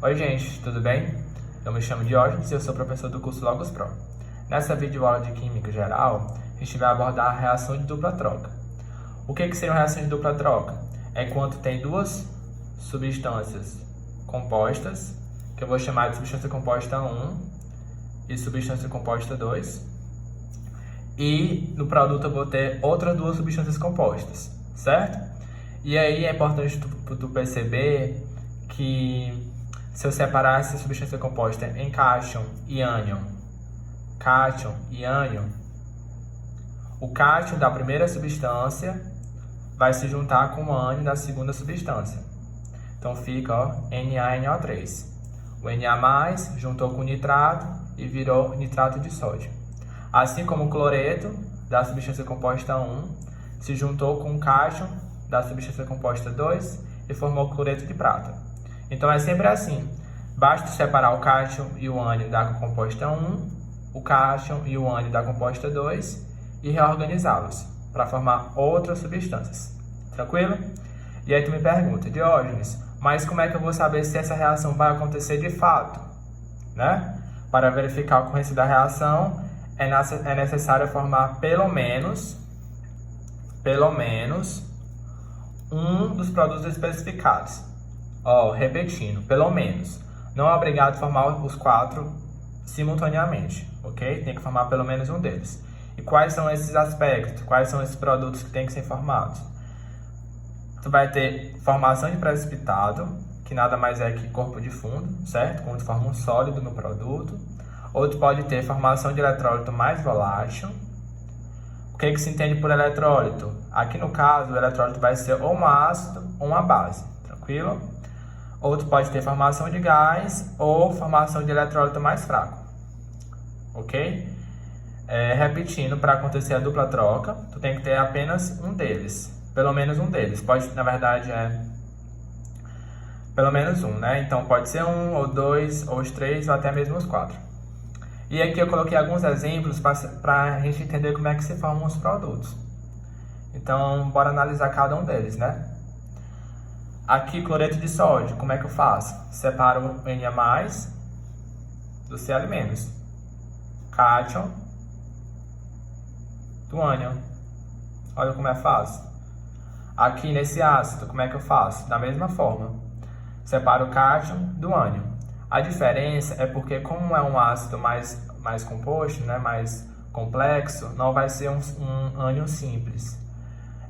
Oi gente, tudo bem? Eu me chamo Diógenes e eu sou professor do curso Logos Pro. Nessa videoaula de Química Geral, a gente vai abordar a reação de dupla troca. O que seria uma reação de dupla troca? É quando tem duas substâncias compostas, que eu vou chamar de substância composta 1 e substância composta 2, e no produto eu vou ter outras duas substâncias compostas, certo? E aí é importante tu perceber que se eu separar essa substância composta em cátion e ânion, o cátion da primeira substância vai se juntar com o ânion da segunda substância. Então fica NaNO3. O Na+ juntou com o nitrato e virou nitrato de sódio. Assim como o cloreto da substância composta 1 se juntou com o cátion da substância composta 2 e formou cloreto de prata. Então é sempre assim, basta separar o cátion e o ânion da composta 1, o cátion e o ânion da composta 2 e reorganizá-los para formar outras substâncias. Tranquilo? E aí tu me pergunta, Diógenes, mas como é que eu vou saber se essa reação vai acontecer de fato? Né? Para verificar a ocorrência da reação, é necessário formar pelo menos um dos produtos especificados. Repetindo, pelo menos. Não é obrigado a formar os 4 simultaneamente, ok? Tem que formar pelo menos um deles. E quais são esses aspectos? Quais são esses produtos que têm que ser formados? Tu vai ter formação de precipitado, que nada mais é que corpo de fundo, certo? Quando forma um sólido no produto. Ou tu pode ter formação de eletrólito mais volátil. O que se entende por eletrólito? Aqui no caso, o eletrólito vai ser ou um ácido ou uma base, tranquilo? Ou tu pode ter formação de gás ou formação de eletrólito mais fraco, ok? Repetindo, para acontecer a dupla troca, tu tem que ter apenas um deles, pelo menos um deles. Pode, na verdade, pelo menos um, né? Então pode ser um, ou dois, ou os 3, ou até mesmo os 4. E aqui eu coloquei alguns exemplos para a gente entender como é que se formam os produtos. Então, bora analisar cada um deles, né? Aqui, cloreto de sódio, como é que eu faço? Separo o Na+ do Cl-. Cátion do ânion. Olha como é fácil. Aqui nesse ácido, como é que eu faço? Da mesma forma. Separo o cátion do ânion. A diferença é porque, como é um ácido mais composto, né, mais complexo, não vai ser um ânion simples.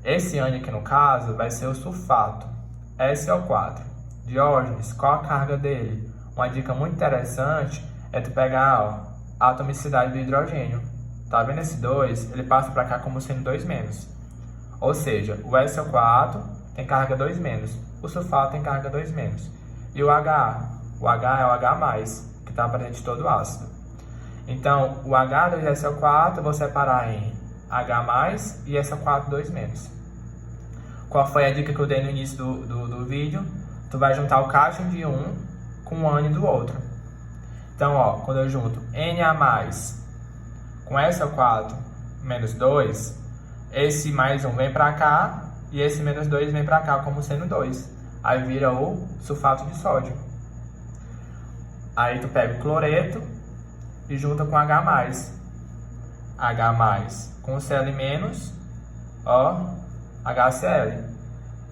Esse ânion aqui no caso vai ser o sulfato, SO4. Diógenes, qual a carga dele? Uma dica muito interessante é tu pegar a atomicidade do hidrogênio. Tá vendo esse 2? Ele passa para cá como sendo 2-. Ou seja, o SO4 tem carga 2-, o sulfato tem carga 2-. E o H? O H é o H+, que está presente em todo o ácido. Então, o H2SO4 eu vou separar em H+, e SO4 2-. Qual foi a dica que eu dei no início do vídeo? Tu vai juntar o cátion de um com o ânion do outro. Então, quando eu junto Na+ com SO4 menos 2, esse mais 1 vem para cá e esse menos 2 vem para cá como sendo 2. Aí vira o sulfato de sódio. Aí tu pega o cloreto e junta com H+. H+ com Cl-, HCl.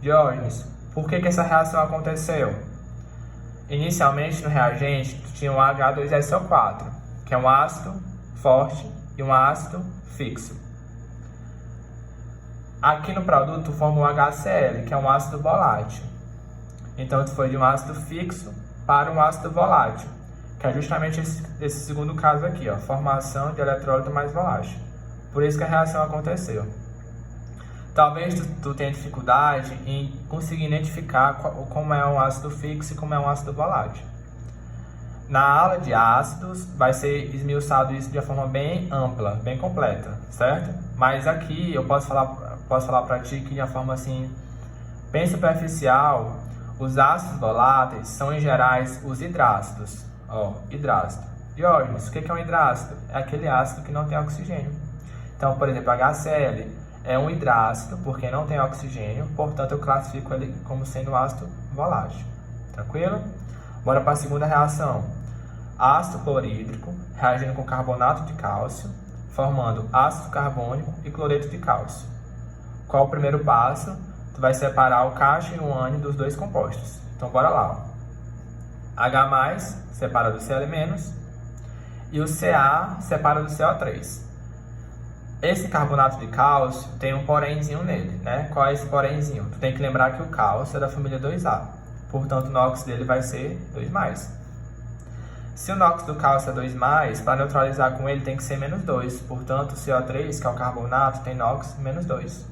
Diógenes, por que essa reação aconteceu? Inicialmente no reagente tu tinha um H2SO4, que é um ácido forte e um ácido fixo. Aqui no produto tu forma um HCl, que é um ácido volátil. Então tu foi de um ácido fixo para um ácido volátil, que é justamente esse segundo caso aqui, formação de eletrólito mais volátil. Por isso que a reação aconteceu. Talvez tu tenha dificuldade em conseguir identificar como é um ácido fixo e como é um ácido volátil. Na aula de ácidos vai ser esmiuçado isso de uma forma bem ampla, bem completa, certo? Mas aqui eu posso falar para ti que de uma forma assim bem superficial. Os ácidos voláteis são, em geral, os hidrácidos. Hidrácido. Diógenes, o que é um hidrácido? É aquele ácido que não tem oxigênio. Então, por exemplo, HCl é um hidrácido porque não tem oxigênio, portanto, eu classifico ele como sendo ácido volátil. Tranquilo? Bora para a segunda reação. Ácido clorídrico reagindo com carbonato de cálcio, formando ácido carbônico e cloreto de cálcio. Qual o primeiro passo? Tu vai separar o cálcio e o ânion dos dois compostos. Então, bora lá. Ó. H+, separa do Cl-, e o Ca separa do CO3. Esse carbonato de cálcio tem um porémzinho nele, né? Qual é esse porémzinho? Tu tem que lembrar que o cálcio é da família 2A. Portanto, o NOx dele vai ser 2+. Se o NOx do cálcio é 2+, para neutralizar com ele tem que ser -2. Portanto, o CO3, que é o carbonato, tem NOx -2.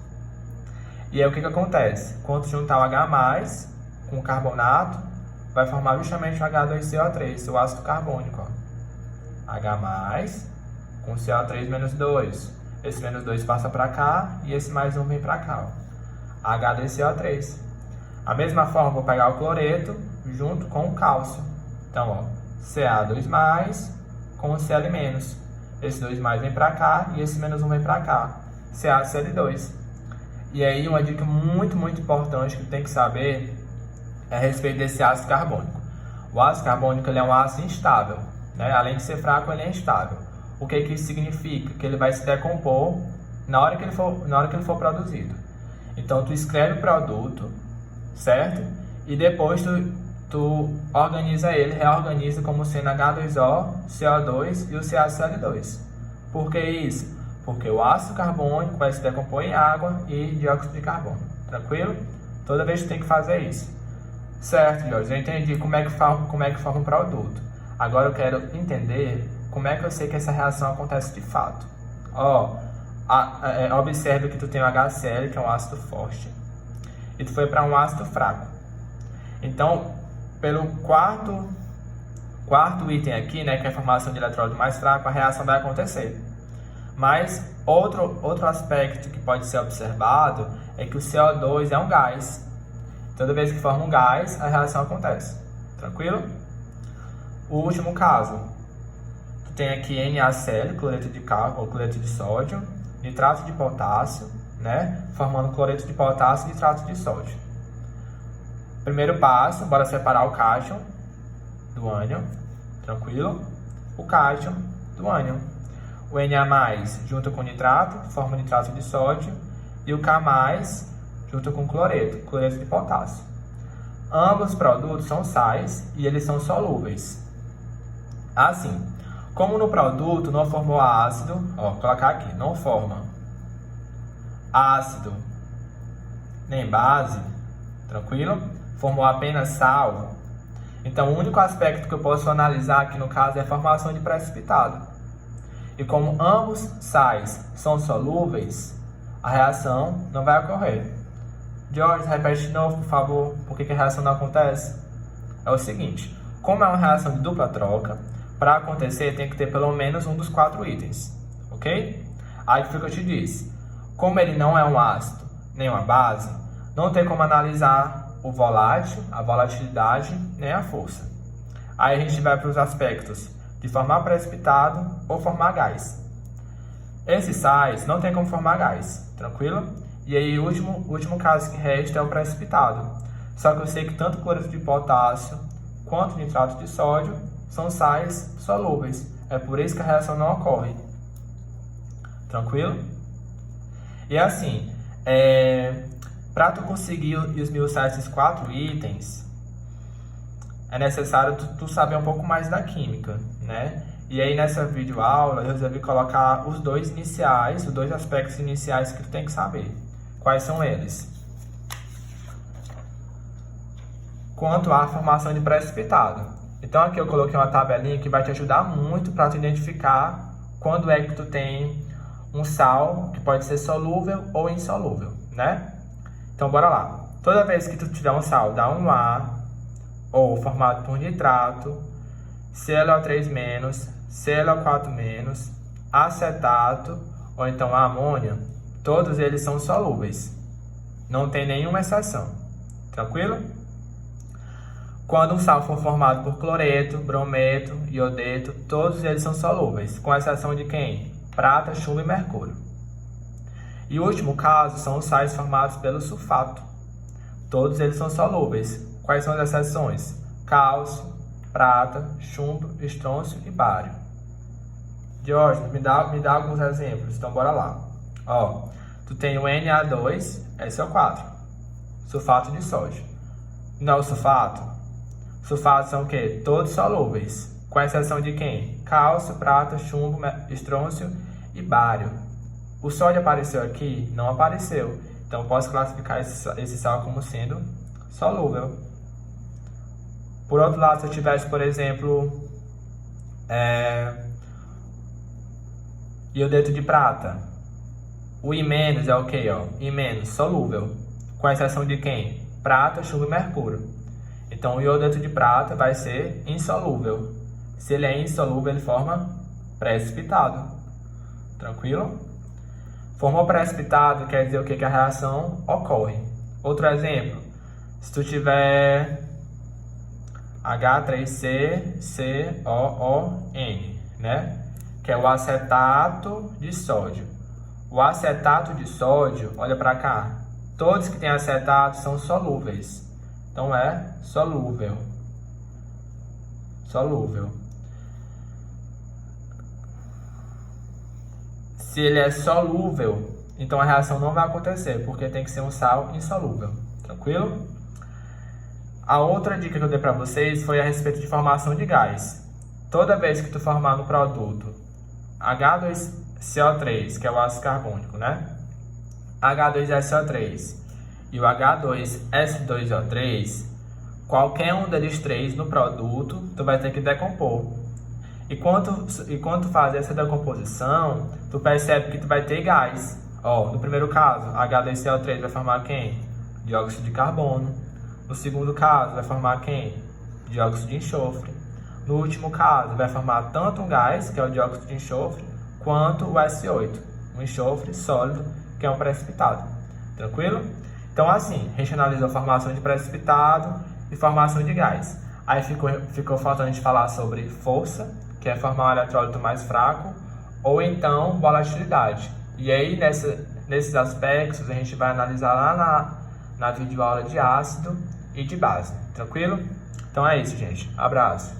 E aí o que acontece? Quando juntar o H+, com o carbonato, vai formar justamente o H2CO3, o ácido carbônico. Ó. H+, com CO3 -2. Esse -2 passa para cá e esse +1 vem para cá. Ó. H2CO3. A mesma forma, vou pegar o cloreto junto com o cálcio. Então, ó, Ca2+ com o Cl-. Esse 2+ vem para cá e esse -1 vem para cá. CaCl2. E aí, uma dica muito importante que tem que saber é a respeito desse ácido carbônico. O ácido carbônico ele é um ácido instável, né? Além de ser fraco, ele é instável. O que isso significa? Que ele vai se decompor na hora que ele for produzido. Então, tu escreve o produto, certo? E depois tu organiza ele, reorganiza como sendo H2O, CO2 e o CaCl2. Por que isso? Porque o ácido carbônico vai se decompor em água e dióxido de carbono. Tranquilo? Toda vez tu tem que fazer isso. Certo, Jorge, eu entendi como é que forma um produto. Agora eu quero entender como é que eu sei que essa reação acontece de fato. Observe que tu tem o HCl, que é um ácido forte, e tu foi para um ácido fraco. Então, pelo quarto item aqui, né, que é a formação de eletrólito mais fraco, a reação vai acontecer. Mas outro aspecto que pode ser observado é que o CO2 é um gás. Toda vez que forma um gás, a reação acontece. Tranquilo? O último caso, tu tem aqui NaCl, cloreto de cálcio ou cloreto de sódio, nitrato de potássio, né, formando cloreto de potássio e nitrato de sódio. Primeiro passo, bora separar o cálcio do ânion, tranquilo? O cálcio do ânion. O Na+, junto com o nitrato, forma nitrato de sódio, e o K+, junto com o cloreto de potássio. Ambos os produtos são sais e eles são solúveis. Assim, como no produto não formou ácido, ó, vou colocar aqui, não forma ácido nem base, tranquilo? Formou apenas sal. Então, o único aspecto que eu posso analisar aqui no caso é a formação de precipitado. E como ambos sais são solúveis, a reação não vai ocorrer. George, repete de novo, por favor, por que a reação não acontece? É o seguinte, como é uma reação de dupla troca, para acontecer tem que ter pelo menos um dos 4 itens, ok? Aí foi o que eu te disse, como ele não é um ácido nem uma base, não tem como analisar o volátil, a volatilidade, nem a força. Aí a gente vai para os aspectos de formar precipitado ou formar gás. Esses sais não tem como formar gás, tranquilo? E aí o último caso que resta é o precipitado. Só que eu sei que tanto cloreto de potássio quanto nitrato de sódio são sais solúveis. É por isso que a reação não ocorre. Tranquilo? E assim, para tu conseguir esmiuçar esses 4 itens, é necessário tu saber um pouco mais da química, né? E aí nessa videoaula eu resolvi colocar os dois aspectos iniciais que tu tem que saber. Quais são eles? Quanto à formação de precipitado. Então aqui eu coloquei uma tabelinha que vai te ajudar muito para tu identificar quando é que tu tem um sal que pode ser solúvel ou insolúvel, né? Então bora lá. Toda vez que tu tiver um sal da 1A, ou formado por nitrato, ClO3-, ClO4-, acetato, ou então a amônia, todos eles são solúveis. Não tem nenhuma exceção. Tranquilo? Quando um sal for formado por cloreto, brometo, iodeto, todos eles são solúveis, com exceção de quem? Prata, chumbo e mercúrio. E o último caso são os sais formados pelo sulfato. Todos eles são solúveis. Quais são as exceções? Cálcio, prata, chumbo, estrôncio e bário. Diógenes, me dá alguns exemplos, então bora lá. Ó, tu tem o Na2, SO4, sulfato de sódio. Não é o sulfato? Sulfatos são o quê? Todos solúveis, com exceção de quem? Cálcio, prata, chumbo, estrôncio e bário. O sódio apareceu aqui? Não apareceu. Então, posso classificar esse sal como sendo solúvel. Por outro lado, se eu tivesse, por exemplo, iodeto de prata, o I- é o que? I- solúvel, com exceção de quem? Prata, chumbo e mercúrio. Então, o iodeto de prata vai ser insolúvel. Se ele é insolúvel, ele forma precipitado. Tranquilo? Formou precipitado quer dizer o que? Que a reação ocorre. Outro exemplo, se tu tiver H3CCOON, né? Que é o acetato de sódio. O acetato de sódio, olha para cá, todos que têm acetato são solúveis. Então é solúvel. Solúvel. Se ele é solúvel, então a reação não vai acontecer, porque tem que ser um sal insolúvel. Tranquilo? A outra dica que eu dei para vocês foi a respeito de formação de gás. Toda vez que tu formar no produto H2CO3, que é o ácido carbônico, né? H2SO3 e o H2S2O3, qualquer um deles três no produto, tu vai ter que decompor. E quando tu faz essa decomposição, tu percebe que tu vai ter gás. Ó, no primeiro caso, H2CO3 vai formar quem? Dióxido de carbono. No segundo caso, vai formar quem? Dióxido de enxofre. No último caso, vai formar tanto um gás, que é o dióxido de enxofre, quanto o S8, um enxofre sólido, que é um precipitado. Tranquilo? Então, assim, a gente analisou a formação de precipitado e formação de gás. Aí ficou faltando a gente falar sobre força, que é formar um eletrólito mais fraco, ou então volatilidade. E aí, nesses aspectos, a gente vai analisar lá na videoaula de ácido e de base. Tranquilo? Então é isso, gente. Abraço.